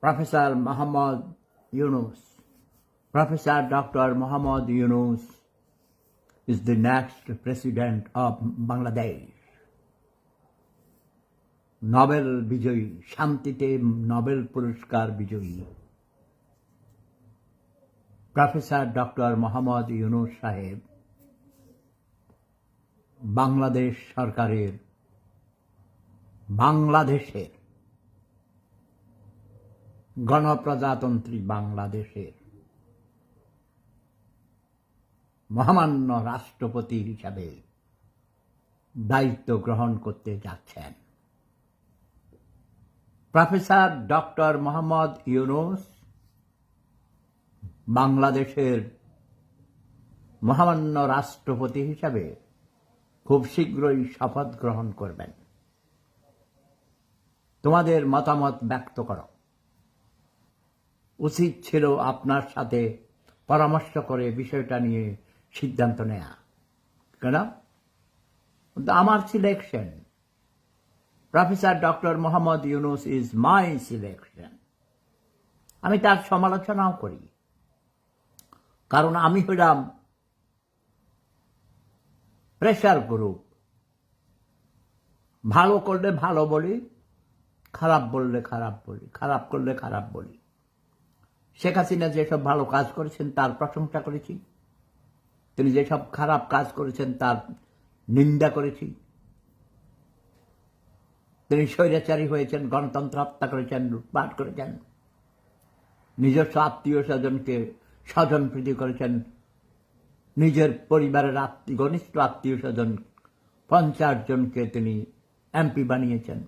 Professor Muhammad Yunus. Professor Dr. Muhammad Yunus is the next president of Bangladesh. Nobel বিজয়ী, শান্তিতে Nobel পুরস্কার বিজয়ী professor doctor Mohammad Yunus সাহেব বাংলাদেশ সরকারের বাংলাদেশের গণপ্রজাতন্ত্রী বাংলাদেশের মহামান্য রাষ্ট্রপতি হিসাবে দায়িত্ব গ্রহণ করতে যাচ্ছেন। প্রফেসর ডক্টর মোহাম্মদ ইউনূস বাংলাদেশের মহামান্য রাষ্ট্রপতি হিসাবে খুব শীঘ্রই শপথ গ্রহণ করবেন। তোমাদের মতামত ব্যক্ত করো। উচিত ছিল আপনার সাথে পরামর্শ করে বিষয়টা নিয়ে সিদ্ধান্ত নেয়া, কেন আমার selection. Professor doctor Mohammad Yunus is my selection. আমি তার সমালোচনাও করি, কারণ আমি হলাম প্রেশার গ্রুপ। ভালো করলে ভালো বলি, খারাপ বললে খারাপ বলি, খারাপ করলে খারাপ বলি। শেখ হাসিনা যেসব ভালো কাজ করেছেন তার প্রশংসা করেছি, তিনি যেসব খারাপ কাজ করেছেন তার নিন্দা করেছি। তিনি স্বৈরাচারী হয়েছেন, গণতন্ত্র হত্যা করেছেন, লুটপাট করেছেন, নিজস্ব আত্মীয় স্বজনকে স্বজনপ্রীতি করেছেন, নিজের পরিবারের ঘনিষ্ঠ আত্মীয় স্বজন 50 জনকে তিনি এমপি বানিয়েছেন,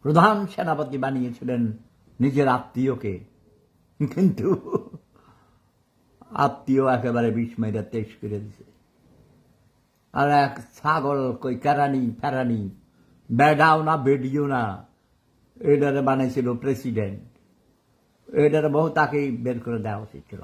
প্রধান সেনাপতি বানিয়েছিলেন নিজের আত্মীয়কে, কিন্তু আত্মীয় একেবারে 20 মেরে 23 করে দিছে। আর এক ছাগল কই কেরানি ফেরানি, বেডাও না বেডিও না, এটারে বানাইছিল প্রেসিডেন্ট। এটারে বহু তাকেই বের করে দেওয়া উচিত ছিল।